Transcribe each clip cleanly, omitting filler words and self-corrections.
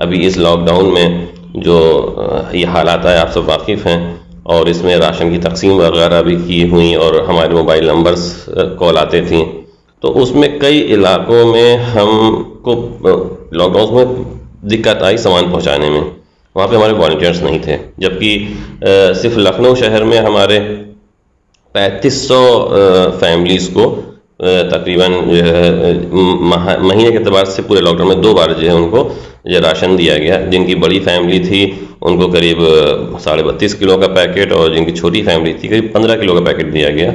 ابھی اس lock down میں جو یہ حالات آئے آپ سب واقف ہیں، اور اس میں راشن کی تقسیم وغیرہ بھی کی ہوئی اور ہمارے موبائل نمبرز کال آتے تھیں، تو اس میں کئی علاقوں میں ہم کو لاک ڈاؤن میں دقت آئی سامان پہنچانے میں. وہاں پہ ہمارے والنٹیئرس نہیں تھے، جبکہ صرف لکھنؤ شہر میں ہمارے 3500 فیملیز کو تقریباً مہینے کے اعتبار سے پورے لاک ڈاؤن میں 2 بار جو ہے ان کو راشن دیا گیا. جن کی بڑی فیملی تھی ان کو قریب 32.5 کلو کا پیکٹ، اور جن کی چھوٹی فیملی تھی قریب 15 کلو کا پیکٹ دیا گیا.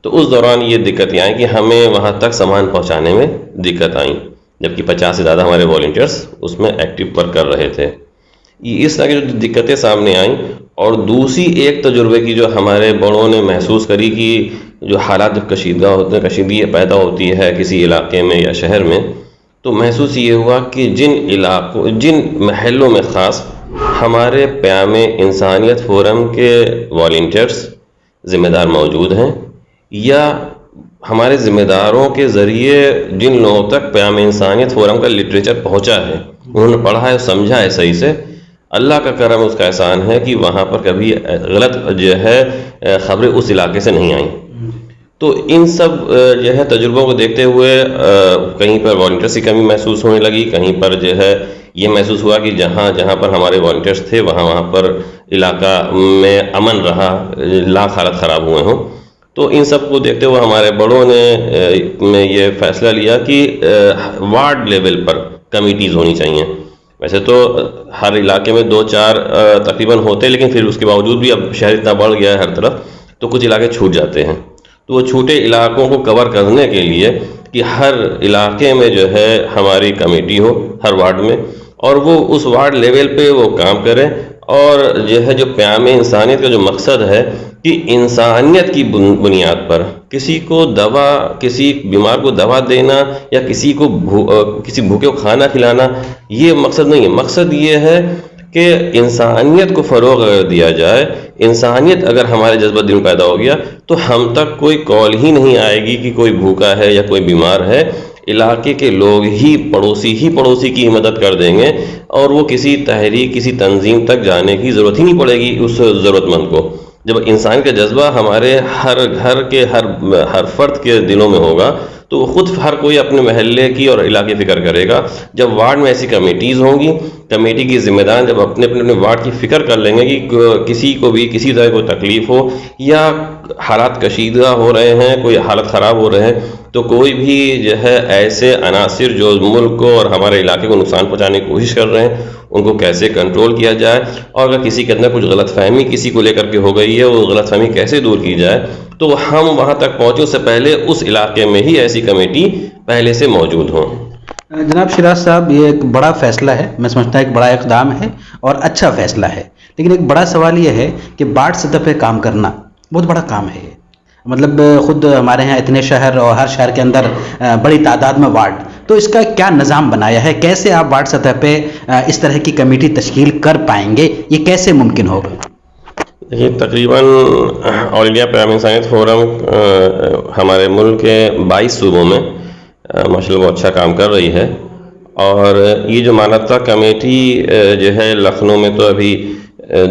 تو اس دوران یہ دقتیں آئیں کہ ہمیں وہاں تک سامان پہنچانے میں دقت آئیں، جبکہ 50 سے زیادہ ہمارے والنٹیئرس اس میں ایکٹیو ورک کر رہے تھے. اس طرح کی جو دقتیں سامنے آئیں، اور دوسری ایک تجربے کی جو ہمارے بڑوں نے محسوس کری کہ جو حالات جب کشیدگی پیدا ہوتی ہے کسی علاقے میں یا شہر میں، تو محسوس یہ ہوا کہ جن محلوں میں خاص ہمارے پیام انسانیت فورم کے والنٹیئرس ذمہ دار موجود ہیں، یا ہمارے ذمہ داروں کے ذریعے جن لوگوں تک پیام انسانیت فورم کا لٹریچر پہنچا ہے، انہوں نے پڑھا ہے، سمجھا ہے صحیح سے، اللہ کا کرم اس کا احسان ہے کہ وہاں پر کبھی غلط جو ہے خبریں اس علاقے سے نہیں آئیں. تو ان سب جو ہے تجربوں کو دیکھتے ہوئے کہیں پر والنٹیئرس کی کمی محسوس ہونے لگی، کہیں پر جو ہے یہ محسوس ہوا کہ جہاں پر ہمارے والنٹیئرس تھے وہاں پر علاقہ میں امن رہا، لاکھ حالت خراب ہوئے ہوں. تو ان سب کو دیکھتے ہوئے ہمارے بڑوں نے یہ فیصلہ لیا کہ وارڈ لیول پر کمیٹیز ہونی چاہیے. ویسے تو ہر علاقے میں 2-4 تقریباً ہوتے، لیکن پھر اس کے باوجود بھی اب شہر اتنا بڑھ گیا ہے ہر طرف، تو کچھ علاقے چھوٹ جاتے ہیں. تو وہ چھوٹے علاقوں کو کور کرنے کے لیے کہ ہر علاقے میں جو ہے ہماری کمیٹی ہو ہر وارڈ میں، اور وہ اس وارڈ لیول پہ وہ کام کریں، اور جو ہے جو پیام انسانیت کا جو مقصد ہے کہ انسانیت کی بنیاد پر کسی بیمار کو دوا دینا یا کسی بھوکے کو کھانا کھلانا، یہ مقصد نہیں ہے. مقصد یہ ہے کہ انسانیت کو فروغ دیا جائے. انسانیت اگر ہمارے جذبہ دل میں پیدا ہو گیا تو ہم تک کوئی کال ہی نہیں آئے گی کہ کوئی بھوکا ہے یا کوئی بیمار ہے. علاقے کے لوگ ہی پڑوسی کی مدد کر دیں گے، اور وہ کسی تحریک کسی تنظیم تک جانے کی ضرورت ہی نہیں پڑے گی اس ضرورت مند کو. جب انسان کا جذبہ ہمارے ہر گھر کے ہر فرد کے دلوں میں ہوگا تو خود ہر کوئی اپنے محلے کی اور علاقے فکر کرے گا. جب وارڈ میں ایسی کمیٹیز ہوں گی، کمیٹی کی ذمہ دار جب اپنے وارڈ کی فکر کر لیں گے کہ کسی کو بھی کسی طرح کوئی تکلیف ہو یا حالات کشیدہ ہو رہے ہیں، کوئی حالت خراب ہو رہے ہیں، تو کوئی بھی جو ہے ایسے عناصر جو ملک کو اور ہمارے علاقے کو نقصان پہنچانے کی کوشش کر رہے ہیں ان کو کیسے کنٹرول کیا جائے، اور اگر کسی کے اندر کچھ غلط فہمی کسی کو لے کر کے ہو گئی ہے وہ غلط فہمی کیسے دور کی جائے. تو ہم وہاں تک پہنچے اس سے پہلے اس علاقے میں ہی ایسی کمیٹی پہلے سے موجود ہوں. جناب شیراز صاحب، یہ ایک بڑا فیصلہ ہے، میں سمجھتا ہوں ایک بڑا اقدام ہے اور اچھا فیصلہ ہے، لیکن ایک بڑا سوال یہ ہے کہ وارڈ سطح پہ کام کرنا بہت بڑا کام ہے. مطلب خود ہمارے ہاں اتنے شہر اور ہر شہر کے اندر بڑی تعداد میں وارڈ، تو اس کا کیا نظام بنایا ہے؟ کیسے آپ وارڈ سطح پہ اس طرح کی کمیٹی تشکیل کر پائیں گے؟ یہ کیسے ممکن ہوگا؟ دیکھیے، تقریباً آل انڈیا پیام انسانیت فورم ہمارے ملک کے 22 صوبوں میں ماشاء اللہ بہت اچھا کام کر رہی ہے. اور یہ جو مانوتا کمیٹی جو ہے لکھنؤ میں تو ابھی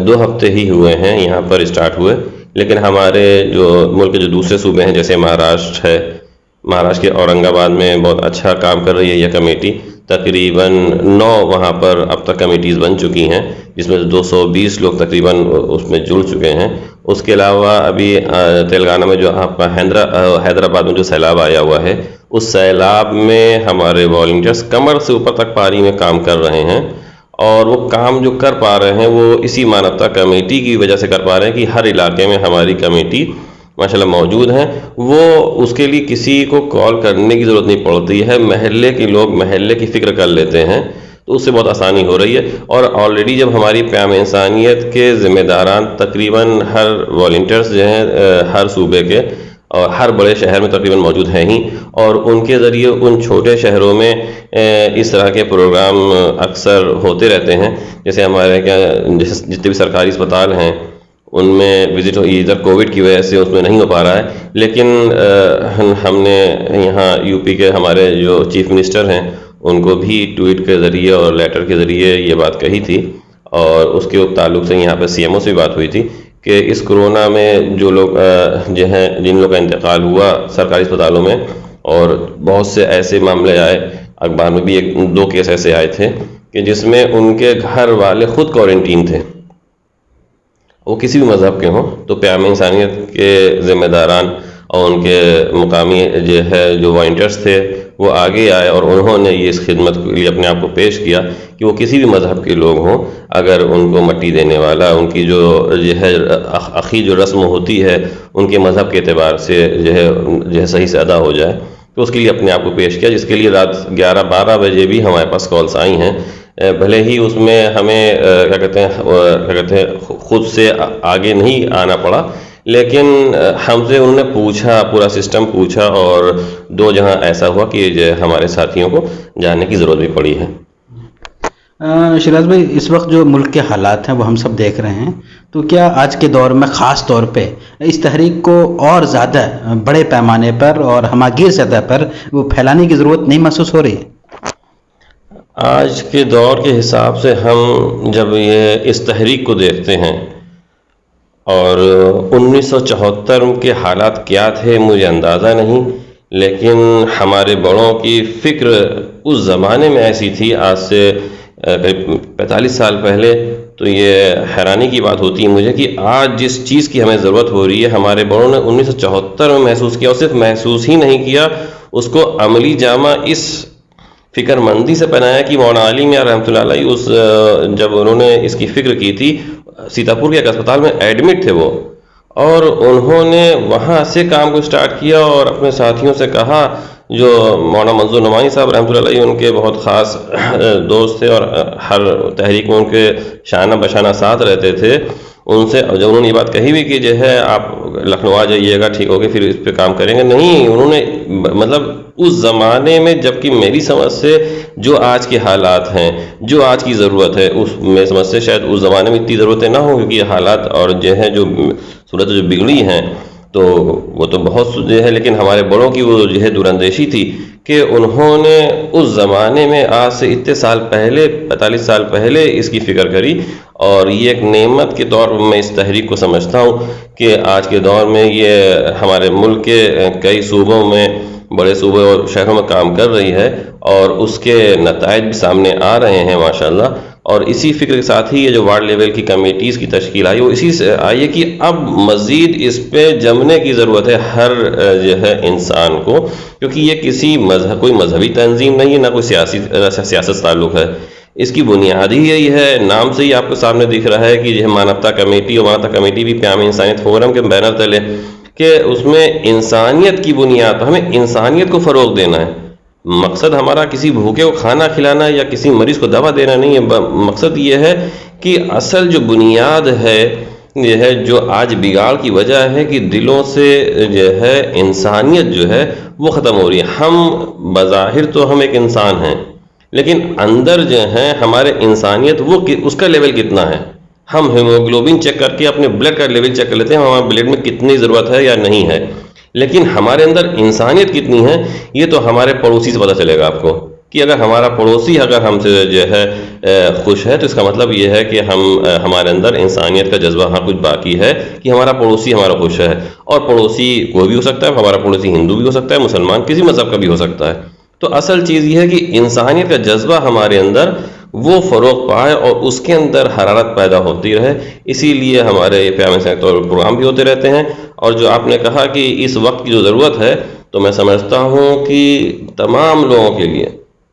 2 ہفتے ہی ہوئے ہیں یہاں پر اسٹارٹ ہوئے، لیکن ہمارے جو ملک کے جو دوسرے صوبے ہیں جیسے مہاراشٹر ہے، مہاراشٹر کے اورنگ آباد میں بہت اچھا کام کر رہی ہے یہ کمیٹی. تقریباً 9 وہاں پر اب تک کمیٹیز بن چکی ہیں، جس میں 220 لوگ تقریباً اس میں جڑ چکے ہیں. اس کے علاوہ ابھی تلنگانہ میں جو آپ کا حیدرآباد میں جو سیلاب آیا ہوا ہے، اس سیلاب میں ہمارے والنٹیئرس کمر سے اوپر تک پانی میں کام کر رہے ہیں، اور وہ کام جو کر پا رہے ہیں وہ اسی مانوتا کمیٹی کی وجہ سے کر پا رہے ہیں کہ ہر علاقے میں ہماری کمیٹی ماشاءاللہ موجود ہیں. وہ اس کے لیے کسی کو کال کرنے کی ضرورت نہیں پڑتی ہے، محلے کے لوگ محلے کی فکر کر لیتے ہیں، تو اس سے بہت آسانی ہو رہی ہے. اور آلریڈی جب ہماری پیام انسانیت کے ذمہ داران تقریباً ہر والنٹیئرس جو ہیں ہر صوبے کے اور ہر بڑے شہر میں تقریباً موجود ہیں ہی، اور ان کے ذریعے ان چھوٹے شہروں میں اس طرح کے پروگرام اکثر ہوتے رہتے ہیں. جیسے ہمارے جتنے بھی سرکاری اسپتال ہیں ان میں وزٹ ادھر کووڈ کی وجہ سے اس میں نہیں ہو پا رہا ہے، لیکن ہم نے یہاں یو پی کے ہمارے جو چیف منسٹر ہیں ان کو بھی ٹویٹ کے ذریعے اور لیٹر کے ذریعے یہ بات کہی تھی، اور اس کے تعلق سے یہاں پہ سی ایم او سے بھی بات ہوئی تھی کہ اس کرونا میں جو لوگ جو ہیں جن لوگوں کا انتقال ہوا سرکاری اسپتالوں میں، اور بہت سے ایسے معاملے آئے، اخبار میں بھی 2 کیس ایسے آئے تھے کہ جس میں ان کے گھر والے خود کوارنٹین تھے، وہ کسی بھی مذہب کے ہوں، تو پیام انسانیت کے ذمہ داران اور ان کے مقامی جو والنٹیئرس تھے وہ آگے آئے، اور انہوں نے یہ اس خدمت کے لیے اپنے آپ کو پیش کیا کہ وہ کسی بھی مذہب کے لوگ ہوں، اگر ان کو مٹی دینے والا ان کی جو اخی جو رسم ہوتی ہے ان کے مذہب کے اعتبار سے صحیح سے ادا ہو جائے، تو اس کے لیے اپنے آپ کو پیش کیا، جس کے لیے رات 11-12 بجے بھی ہمارے پاس کالس آئی ہیں، بھلے ہی اس میں ہمیں کیا کہتے ہیں خود سے آگے نہیں آنا پڑا، لیکن ہم سے انہوں نے پوچھا، پورا سسٹم پوچھا، اور 2 جہاں ایسا ہوا کہ ہمارے ساتھیوں کو جانے کی ضرورت بھی پڑی ہے۔ شیراز بھائی، اس وقت جو ملک کے حالات ہیں وہ ہم سب دیکھ رہے ہیں، تو کیا آج کے دور میں خاص طور پہ اس تحریک کو اور زیادہ بڑے پیمانے پر اور ہماگیر سطح پر وہ پھیلانے کی ضرورت نہیں محسوس ہو رہی ہے؟ آج کے دور کے حساب سے ہم جب اس تحریک کو دیکھتے ہیں، اور 1974 کے حالات کیا تھے مجھے اندازہ نہیں، لیکن ہمارے بڑوں کی فکر اس زمانے میں ایسی تھی، آج سے قریب 45 سال پہلے، تو یہ حیرانی کی بات ہوتی ہے مجھے کہ آج جس چیز کی ہمیں ضرورت ہو رہی ہے ہمارے بڑوں نے 1974 میں محسوس کیا، اور صرف محسوس ہی نہیں کیا، اس کو عملی جامہ اس فکر مندی سے پہنایا کہ مولانا علی میاں رحمۃ اللہ علیہ جب انہوں نے اس کی فکر کی تھی، سیتاپور کے ایک اسپتال میں ایڈمٹ تھے وہ، اور انہوں نے وہاں سے کام کو سٹارٹ کیا اور اپنے ساتھیوں سے کہا، جو مولانا منظور نعمانی صاحب رحمۃ اللہ علیہ ان کے بہت خاص دوست تھے اور ہر تحریک میں ان کے شانہ بشانہ ساتھ رہتے تھے، ان سے جب انہوں نے یہ بات کہی بھی کہ آپ لکھنؤ آ جائیے گا، ٹھیک ہوگی، پھر اس پہ کام کریں گے، نہیں، انہوں نے مطلب اس زمانے میں، جبکہ میری سمجھ سے جو آج کے حالات ہیں، جو آج کی ضرورت ہے، اس میں سمجھ سے شاید اس زمانے میں اتنی ضرورتیں نہ ہوں، کیونکہ یہ حالات اور جو صورت جو بگڑی ہیں تو وہ تو بہت لیکن ہمارے بڑوں کی وہ دوراندیشی تھی کہ انہوں نے اس زمانے میں آج سے اتنے سال پہلے، 45 سال پہلے اس کی فکر کری، اور یہ ایک نعمت کے طور پر میں اس تحریک کو سمجھتا ہوں کہ آج کے دور میں یہ ہمارے ملک کے کئی صوبوں میں، بڑے صوبے اور شہروں میں کام کر رہی ہے، اور اس کے نتائج بھی سامنے آ رہے ہیں ماشاءاللہ، اور اسی فکر کے ساتھ ہی یہ جو وارڈ لیول کی کمیٹیز کی تشکیل آئی، وہ اسی سے آئی ہے کہ اب مزید اس پہ جمنے کی ضرورت ہے ہر انسان کو، کیونکہ یہ کوئی مذہبی تنظیم نہیں ہے، نہ کوئی سیاست تعلق ہے، اس کی بنیاد ہی یہی ہے، نام سے ہی آپ کو سامنے دکھ رہا ہے کہ مانوتا کمیٹی، اور مانوتا کمیٹی بھی پیام انسانیت فورم کے بینر تلے، کہ اس میں انسانیت کی بنیاد پر ہمیں انسانیت کو فروغ دینا ہے، مقصد ہمارا کسی بھوکے کو کھانا کھلانا یا کسی مریض کو دوا دینا نہیں ہے، مقصد یہ ہے کہ اصل جو بنیاد ہے جو آج بگاڑ کی وجہ ہے کہ دلوں سے انسانیت وہ ختم ہو رہی ہے۔ ہم بظاہر تو ہم ایک انسان ہیں، لیکن اندر ہمارے انسانیت وہ اس کا لیول کتنا ہے، ہم ہیموگلوبن چیک کر کے اپنے بلڈ کا لیول چیک کر لیتے ہیں ہمارے بلڈ میں کتنی ضرورت ہے یا نہیں ہے، لیکن ہمارے اندر انسانیت کتنی ہے یہ تو ہمارے پڑوسی سے پتہ چلے گا آپ کو، کہ اگر ہمارا پڑوسی اگر ہم سے خوش ہے تو اس کا مطلب یہ ہے کہ ہمارے اندر انسانیت کا جذبہ کچھ باقی ہے، کہ ہمارا پڑوسی ہمارا خوش ہے، اور پڑوسی کوئی بھی ہو سکتا ہے، ہمارا پڑوسی ہندو بھی ہو سکتا ہے، مسلمان کسی مذہب کا بھی ہو سکتا ہے، تو اصل چیز یہ ہے کہ انسانیت کا جذبہ ہمارے اندر وہ فروغ پائے اور اس کے اندر حرارت پیدا ہوتی رہے، اسی لیے ہمارے پیام انسانیت پروگرام بھی ہوتے رہتے ہیں۔ اور جو آپ نے کہا کہ اس وقت کی جو ضرورت ہے، تو میں سمجھتا ہوں کہ تمام لوگوں کے لیے،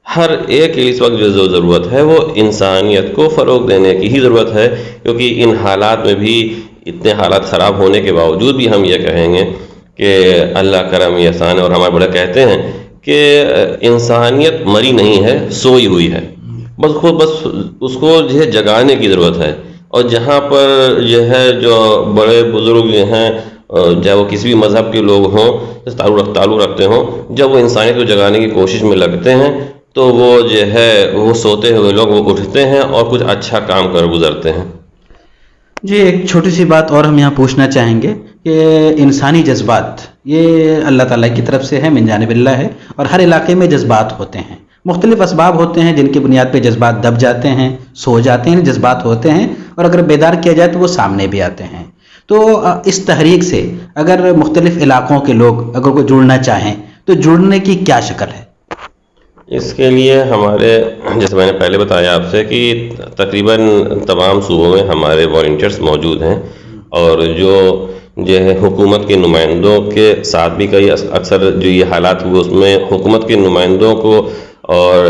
ہر ایک کے لیے اس وقت جو ضرورت ہے وہ انسانیت کو فروغ دینے کی ہی ضرورت ہے، کیونکہ ان حالات میں بھی اتنے حالات خراب ہونے کے باوجود بھی ہم یہ کہیں گے کہ اللہ کرم احسان ہے، اور ہمارے بڑے کہتے ہیں کہ انسانیت مری نہیں ہے، سوئی ہوئی ہے، بس اس کو جگانے کی ضرورت ہے، اور جہاں پر جو بڑے بزرگ چاہے وہ کسی بھی مذہب کے لوگ ہوں، تعلق رکھتے ہوں، جب وہ انسانیت کو جگانے کی کوشش میں لگتے ہیں تو وہ سوتے ہوئے لوگ وہ اٹھتے ہیں اور کچھ اچھا کام کر گزرتے ہیں۔ جی، ایک چھوٹی سی بات اور ہم یہاں پوچھنا چاہیں گے کہ انسانی جذبات یہ اللہ تعالیٰ کی طرف سے ہے، من جانب اللہ ہے، اور ہر علاقے میں جذبات ہوتے ہیں، مختلف اسباب ہوتے ہیں جن کی بنیاد پہ جذبات دب جاتے ہیں، سو جاتے ہیں، جذبات ہوتے ہیں اور اگر بیدار کیا جائے تو وہ سامنے بھی آتے ہیں۔ تو اس تحریک سے اگر مختلف علاقوں کے لوگ اگر کوئی جڑنا چاہیں تو جڑنے کی کیا شکل ہے؟ اس کے لیے ہمارے، جیسے میں نے پہلے بتایا آپ سے کہ تقریباً تمام صوبوں میں ہمارے والنٹیئرس موجود ہیں، اور جو ہے حکومت کے نمائندوں کے ساتھ بھی کئی اکثر جو یہ حالات ہوئے اس میں حکومت کے نمائندوں کو اور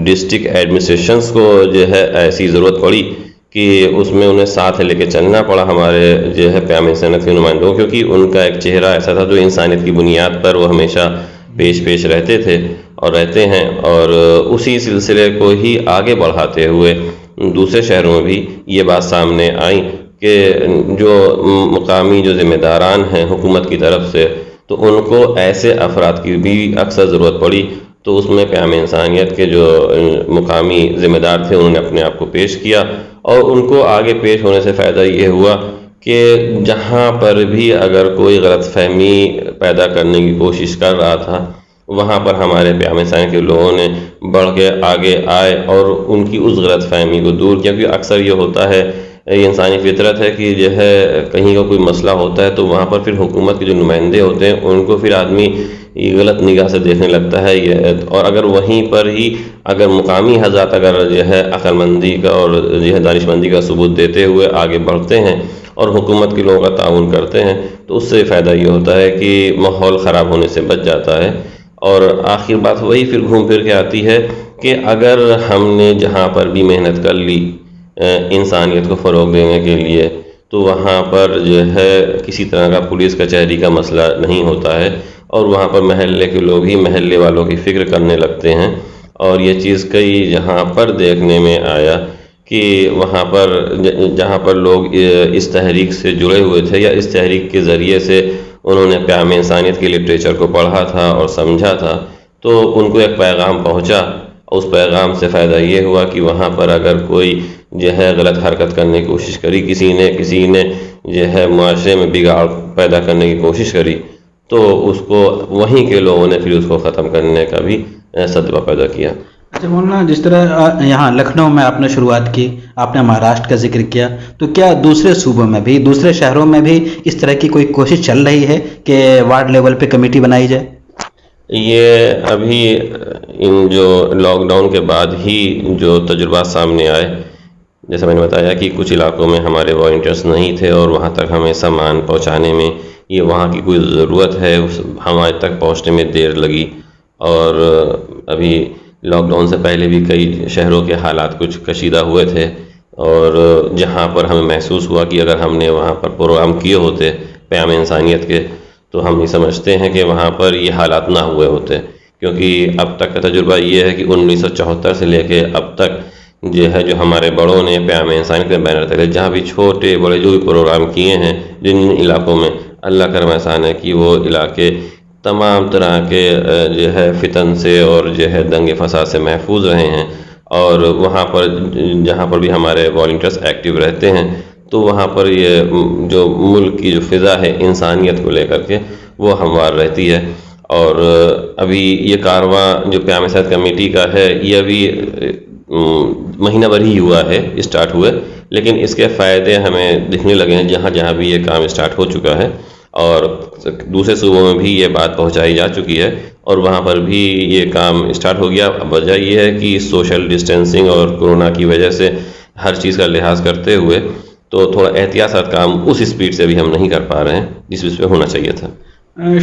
ڈسٹرکٹ ایڈمنسٹریشنز کو جو ہے ایسی ضرورت پڑی کہ اس میں انہیں ساتھ لے کے چلنا پڑا ہمارے جو ہے قیام انسانیت کے نمائندوں، کیونکہ ان کا ایک چہرہ ایسا تھا جو انسانیت کی بنیاد پر وہ ہمیشہ پیش رہتے تھے اور رہتے ہیں، اور اسی سلسلے کو ہی آگے بڑھاتے ہوئے دوسرے شہروں میں بھی یہ بات سامنے آئی کہ جو مقامی جو ذمہ داران ہیں حکومت کی طرف سے، تو ان کو ایسے افراد کی بھی اکثر ضرورت پڑی، تو اس میں قیام انسانیت کے جو مقامی ذمہ دار تھے انہوں نے اپنے آپ کو پیش کیا، اور ان کو آگے پیش ہونے سے فائدہ یہ ہوا کہ جہاں پر بھی اگر کوئی غلط فہمی پیدا کرنے کی کوشش کر رہا تھا وہاں پر ہمارے قیام انسانیت کے لوگوں نے بڑھ کے آگے آئے اور ان کی اس غلط فہمی کو دور کیا، کیونکہ اکثر یہ ہوتا ہے، یہ انسانی فطرت ہے کہ جو ہے کہیں کا کوئی مسئلہ ہوتا ہے تو وہاں پر پھر حکومت کے جو نمائندے ہوتے ہیں ان کو پھر آدمی غلط نگاہ سے دیکھنے لگتا ہے اور اگر وہیں پر ہی اگر مقامی حضرات اگر جو ہے عقل مندی کا اور جو ہے دانش مندی کا ثبوت دیتے ہوئے آگے بڑھتے ہیں اور حکومت کے لوگوں کا تعاون کرتے ہیں تو اس سے فائدہ یہ ہوتا ہے کہ ماحول خراب ہونے سے بچ جاتا ہے، اور آخر بات وہی پھر گھوم پھر کے آتی ہے کہ اگر ہم نے جہاں پر بھی محنت کر لی انسانیت کو فروغ دینے کے لیے تو وہاں پر جو ہے کسی طرح کا پولیس کچہری کا مسئلہ نہیں ہوتا ہے، اور وہاں پر محلے کے لوگ ہی محلے والوں کی فکر کرنے لگتے ہیں، اور یہ چیز کئی جہاں پر دیکھنے میں آیا کہ وہاں پر جہاں پر لوگ اس تحریک سے جڑے ہوئے تھے یا اس تحریک کے ذریعے سے انہوں نے قیام انسانیت کے لٹریچر کو پڑھا تھا اور سمجھا تھا تو ان کو ایک پیغام پہنچا، اس پیغام سے فائدہ یہ ہوا کہ وہاں پر اگر کوئی جو ہے غلط حرکت کرنے کی کوشش کری، کسی نے جو ہے معاشرے میں بگاڑ پیدا کرنے کی کوشش کری تو اس کو وہیں کے لوگوں نے پھر اس کو ختم کرنے کا بھی صدبہ پیدا کیا۔ اچھا مولانا، جس طرح یہاں لکھنؤ میں آپ نے شروعات کی، آپ نے مہاراشٹر کا ذکر کیا، تو کیا دوسرے صوبوں میں بھی دوسرے شہروں میں بھی اس طرح کی کوئی کوشش چل رہی ہے کہ وارڈ لیول پہ کمیٹی بنائی جائے؟ یہ ابھی ان جو لاک ڈاؤن کے بعد ہی جو تجربات سامنے آئے، جیسا میں نے بتایا کہ کچھ علاقوں میں ہمارے والنٹیئرس نہیں تھے اور وہاں تک ہمیں سامان پہنچانے میں یہ وہاں کی کوئی ضرورت ہے ہمارے تک پہنچنے میں دیر لگی، اور ابھی لاک ڈاؤن سے پہلے بھی کئی شہروں کے حالات کچھ کشیدہ ہوئے تھے، اور جہاں پر ہمیں محسوس ہوا کہ اگر ہم نے وہاں پر پروگرام کیے ہوتے قیام انسانیت کے تو ہم یہ سمجھتے ہیں کہ وہاں پر یہ حالات نہ ہوئے ہوتے، کیونکہ اب تک کا تجربہ یہ ہے کہ 1974 سے لے کے اب تک جو ہے جو ہمارے بڑوں نے قیام انسانیت کے بینر تلے جہاں بھی چھوٹے بڑے جو بھی پروگرام کیے ہیں جن علاقوں میں اللہ کرم احسان ہے کہ وہ علاقے تمام طرح کے جو ہے فتن سے اور جو ہے دنگے فساد سے محفوظ رہے ہیں، اور وہاں پر جہاں پر بھی ہمارے والنٹیئرس ایکٹیو رہتے ہیں تو وہاں پر یہ جو ملک کی جو فضا ہے انسانیت کو لے کر کے وہ ہموار رہتی ہے۔ اور ابھی یہ کارواں جو قیام انسانیت کمیٹی کا ہے یہ ابھی مہینہ بھر ہی ہوا ہے اسٹارٹ ہوئے، لیکن اس کے فائدے ہمیں دکھنے لگے ہیں جہاں جہاں بھی یہ کام اسٹارٹ ہو چکا ہے، اور دوسرے صوبوں میں بھی یہ بات پہنچائی جا چکی ہے اور وہاں پر بھی یہ کام اسٹارٹ ہو گیا۔ وجہ یہ ہے کہ سوشل ڈسٹینسنگ اور کورونا کی وجہ سے ہر چیز کا لحاظ کرتے ہوئے تو تھوڑا احتیاط کام اس اسپیڈ سے بھی ہم نہیں کر پا رہے ہیں جس اسپیڈ پہ ہونا چاہیے تھا۔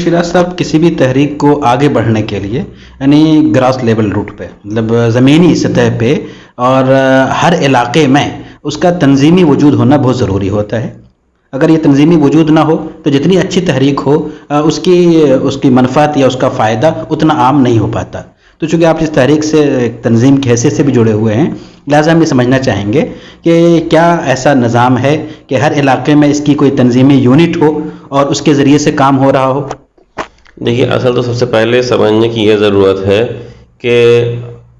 شیراز صاحب، کسی بھی تحریک کو آگے بڑھنے کے لیے یعنی گراس لیول روٹ پہ، مطلب زمینی سطح پہ اور ہر علاقے میں اس کا تنظیمی وجود ہونا بہت ضروری ہوتا ہے۔ اگر یہ تنظیمی وجود نہ ہو تو جتنی اچھی تحریک ہو اس کی منفعت یا اس کا فائدہ اتنا عام نہیں ہو پاتا۔ تو چونکہ آپ اس تحریک سے ایک تنظیم کی حیثیت سے بھی جڑے ہوئے ہیں، لہٰذا ہم یہ سمجھنا چاہیں گے کہ کیا ایسا نظام ہے کہ ہر علاقے میں اس کی کوئی تنظیمی یونٹ ہو اور اس کے ذریعے سے کام ہو رہا ہو؟ دیکھیے، اصل تو سب سے پہلے سمجھنے کی یہ ضرورت ہے کہ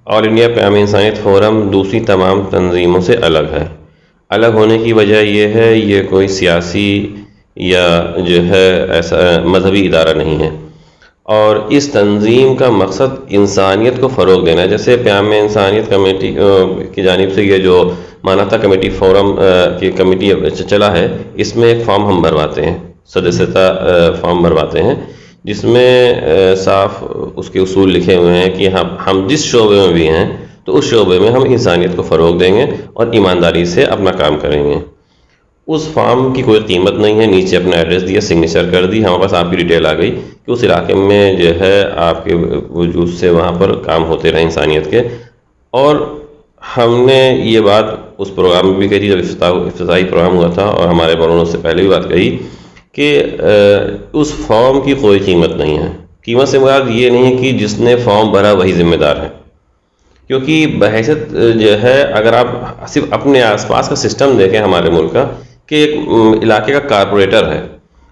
آل انڈیا قیام انسانیت فورم دوسری تمام تنظیموں سے الگ ہے۔ الگ ہونے کی وجہ یہ ہے یہ کوئی سیاسی یا جو ہے ایسا مذہبی ادارہ نہیں ہے، اور اس تنظیم کا مقصد انسانیت کو فروغ دینا ہے. جیسے پیام انسانیت کمیٹی کی جانب سے یہ جو مانتا کمیٹی فورم کی کمیٹی چلا ہے، اس میں ایک فارم ہم بھرواتے ہیں، سدسیتا فارم بھرواتے ہیں، جس میں صاف اس کے اصول لکھے ہوئے ہیں کہ ہم جس شعبے میں بھی ہیں تو اس شعبے میں ہم انسانیت کو فروغ دیں گے اور ایمانداری سے اپنا کام کریں گے. اس فارم کی کوئی قیمت نہیں ہے، نیچے اپنا ایڈریس دیا، سگنیچر کر دی، ہمارے پاس آپ کی ڈیٹیل آ گئی کہ اس علاقے میں جو ہے آپ کے وجود سے وہاں پر کام ہوتے رہے انسانیت کے. اور ہم نے یہ بات اس پروگرام میں بھی کہی تھی جب افتتاحی پروگرام ہوا تھا، اور ہمارے بڑوں نے اس سے پہلے بھی بات کہی کہ اس فارم کی کوئی قیمت نہیں ہے. قیمت سے مراد یہ نہیں ہے کہ جس نے فارم بھرا وہی ذمہ دار ہے، کیونکہ بحیثیت جو ہے اگر آپ صرف اپنے آس پاس کا سسٹم دیکھیں ہمارے ملک کا، کہ ایک علاقے کا کارپوریٹر ہے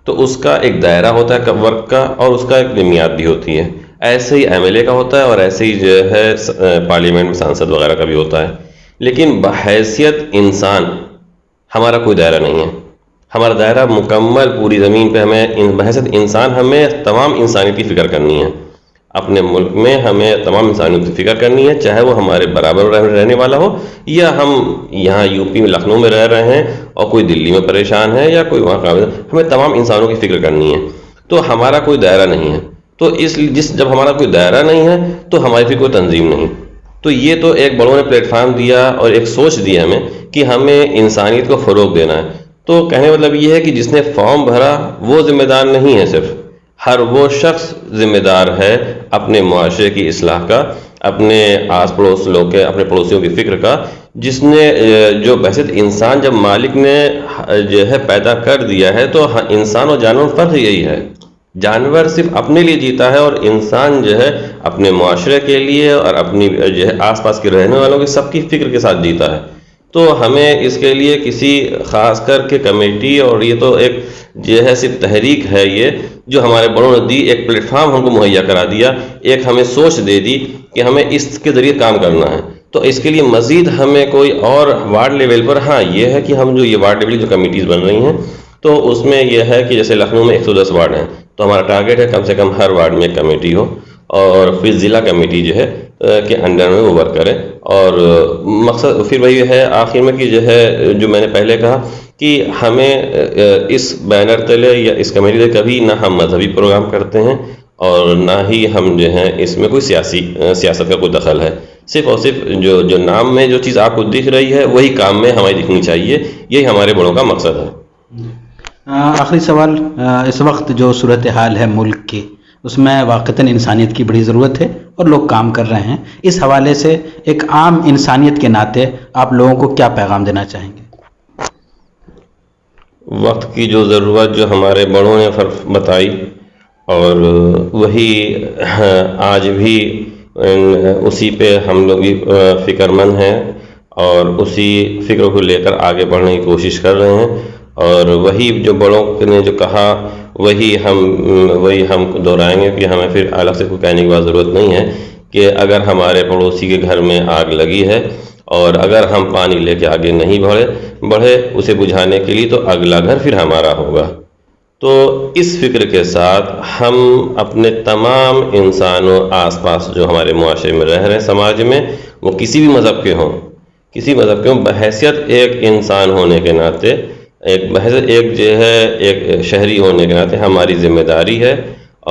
تو اس کا ایک دائرہ ہوتا ہے ورک کا اور اس کا ایک نمیات بھی ہوتی ہے. ایسے ہی ایم ایل اے کا ہوتا ہے اور ایسے ہی جو ہے پارلیمنٹ میں سانسد وغیرہ کا بھی ہوتا ہے. لیکن بحیثیت انسان ہمارا کوئی دائرہ نہیں ہے. ہمارا دائرہ مکمل پوری زمین پہ ہمیں بحیثیت انسان ہمیں تمام انسانیت کی فکر کرنی ہے. اپنے ملک میں ہمیں تمام انسانیت کی فکر کرنی ہے، چاہے وہ ہمارے برابر رہنے والا ہو یا ہم یہاں یو پی میں لکھنؤ میں رہ رہے ہیں اور کوئی دلی میں پریشان ہے یا کوئی وہاں کا، ہمیں تمام انسانوں کی فکر کرنی ہے. تو ہمارا کوئی دائرہ نہیں ہے. تو جب ہمارا کوئی دائرہ نہیں ہے تو ہماری پھر کوئی تنظیم نہیں. تو یہ تو ایک بڑوں نے پلیٹ فارم دیا اور ایک سوچ دی ہمیں کہ ہمیں انسانیت کو فروغ دینا ہے. تو کہنے مطلب یہ ہے کہ جس نے فارم بھرا وہ ذمہ دار نہیں ہے، صرف ہر وہ شخص ذمہ دار ہے اپنے معاشرے کی اصلاح کا، اپنے آس پڑوس لوگ کے، اپنے پڑوسیوں کی فکر کا. جس نے جو بحثیت انسان جب مالک نے جو ہے پیدا کر دیا ہے، تو انسان اور جانور فرق یہی ہے. جانور صرف اپنے لیے جیتا ہے اور انسان جو ہے اپنے معاشرے کے لیے اور اپنی جو ہے آس پاس کے رہنے والوں کی سب کی فکر کے ساتھ جیتا ہے. تو ہمیں اس کے لیے کسی خاص کر کے کمیٹی، اور یہ تو ایک جو ہے صرف تحریک ہے یہ جو ہمارے بڑوں نے دی، ایک پلیٹ فارم ہم کو مہیا کرا دیا، ایک ہمیں سوچ دے دی کہ ہمیں اس کے ذریعے کام کرنا ہے. تو اس کے لیے مزید ہمیں کوئی اور وارڈ لیول پر، ہاں یہ ہے کہ ہم جو یہ وارڈ لیول جو کمیٹیز بن رہی ہیں تو اس میں یہ ہے کہ جیسے لکھنؤ میں 110 وارڈ ہیں تو ہمارا ٹارگیٹ ہے کم سے کم ہر وارڈ میں ایک کمیٹی ہو، اور پھر ضلع کمیٹی جو ہے کے انڈر میں وہ ورک کرے. اور مقصد پھر وہی ہے آخر میں کہ جو ہے جو میں نے پہلے کہا کہ ہمیں اس بینر تلے یا اس کمیٹی سے کبھی نہ ہم مذہبی پروگرام کرتے ہیں اور نہ ہی ہم جو ہیں اس میں کوئی سیاست کا کوئی دخل ہے. صرف اور صرف جو نام میں جو چیز آپ کو دکھ رہی ہے وہی کام میں ہماری دکھنی چاہیے، یہی ہمارے بڑوں کا مقصد ہے. آخری سوال، اس وقت جو صورتحال ہے ملک کی اس میں واقعتاً انسانیت کی بڑی ضرورت ہے اور لوگ کام کر رہے ہیں. اس حوالے سے ایک عام انسانیت کے ناطے آپ لوگوں کو کیا پیغام دینا چاہیں گے؟ وقت کی جو ضرورت جو ہمارے بڑوں نے بتائی اور وہی آج بھی اسی پہ ہم لوگ بھی فکر مند ہیں اور اسی فکر کو لے کر آگے بڑھنے کی کوشش کر رہے ہیں. اور وہی جو بڑوں نے جو کہا وہی ہم دہرائیں گے کہ ہمیں پھر الگ سے کوئی کہنے کی بات ضرورت نہیں ہے کہ اگر ہمارے پڑوسی کے گھر میں آگ لگی ہے اور اگر ہم پانی لے کے آگے نہیں بڑھے اسے بجھانے کے لیے تو اگلا گھر پھر ہمارا ہوگا. تو اس فکر کے ساتھ ہم اپنے تمام انسانوں آس پاس جو ہمارے معاشرے میں رہ رہے ہیں سماج میں، وہ کسی بھی مذہب کے ہوں، بحیثیت ایک انسان ہونے کے ناطے، ایک جو ہے ایک شہری ہونے کے ناطے ہماری ذمہ داری ہے.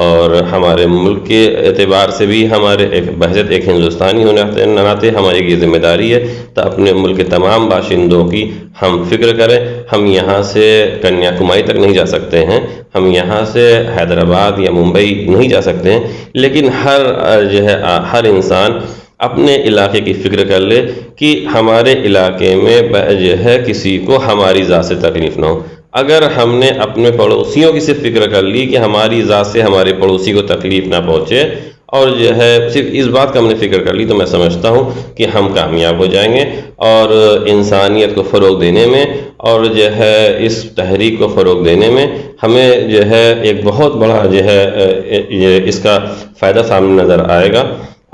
اور ہمارے ملک کے اعتبار سے بھی ہمارے بحیثیت ایک ہندوستانی ہونے کے ناطے ہماری یہ ذمہ داری ہے تو اپنے ملک کے تمام باشندوں کی ہم فکر کریں. ہم یہاں سے کنیا کماری تک نہیں جا سکتے ہیں، ہم یہاں سے حیدرآباد یا ممبئی نہیں جا سکتے ہیں، لیکن ہر انسان اپنے علاقے کی فکر کر لے کہ ہمارے علاقے میں جو ہے کسی کو ہماری ذات سے تکلیف نہ ہو. اگر ہم نے اپنے پڑوسیوں کی صرف فکر کر لی کہ ہماری ذات سے ہمارے پڑوسی کو تکلیف نہ پہنچے اور جو ہے صرف اس بات کا ہم نے فکر کر لی، تو میں سمجھتا ہوں کہ ہم کامیاب ہو جائیں گے. اور انسانیت کو فروغ دینے میں اور جو ہے اس تحریک کو فروغ دینے میں ہمیں جو ہے ایک بہت بڑا جو ہے اس کا فائدہ سامنے نظر آئے گا.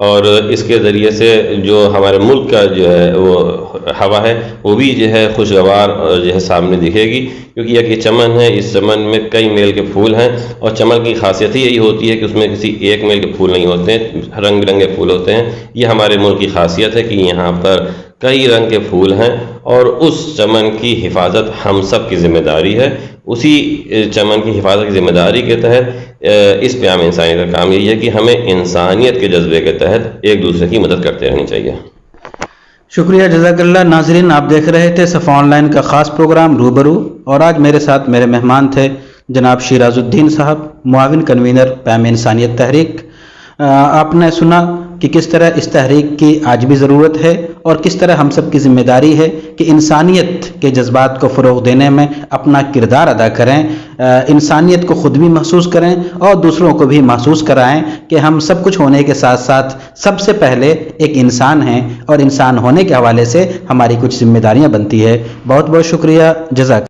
اور اس کے ذریعے سے جو ہمارے ملک کا جو ہے وہ ہوا ہے وہ بھی جو ہے خوشگوار جو ہے سامنے دکھے گی، کیونکہ یہ چمن ہے، اس چمن میں کئی میل کے پھول ہیں، اور چمن کی خاصیت ہی یہی ہوتی ہے کہ اس میں کسی ایک میل کے پھول نہیں ہوتے ہیں، رنگ برنگے پھول ہوتے ہیں۔ یہ ہمارے ملک کی خاصیت ہے کہ یہاں پر کئی رنگ کے پھول ہیں، اور اس چمن کی حفاظت ہم سب کی ذمہ داری ہے۔ اسی چمن کی حفاظت کی ذمہ داری کے تحت اس پیام انسانیت کا کام یہی ہے کہ ہمیں انسانیت کے جذبے کے تحت ایک دوسرے کی مدد کرتے رہنی چاہیے۔ شکریہ، جزاک اللہ۔ ناظرین، آپ دیکھ رہے تھے صفا آن لائن کا خاص پروگرام روبرو، اور آج میرے ساتھ میرے مہمان تھے جناب شیراز الدین صاحب، معاون کنوینر پیام انسانیت تحریک۔ آپ نے سنا کہ کس طرح اس تحریک کی آج بھی ضرورت ہے، اور کس طرح ہم سب کی ذمہ داری ہے کہ انسانیت کے جذبات کو فروغ دینے میں اپنا کردار ادا کریں، انسانیت کو خود بھی محسوس کریں اور دوسروں کو بھی محسوس کرائیں کہ ہم سب کچھ ہونے کے ساتھ ساتھ سب سے پہلے ایک انسان ہیں، اور انسان ہونے کے حوالے سے ہماری کچھ ذمہ داریاں بنتی ہے۔ بہت بہت شکریہ، جزاک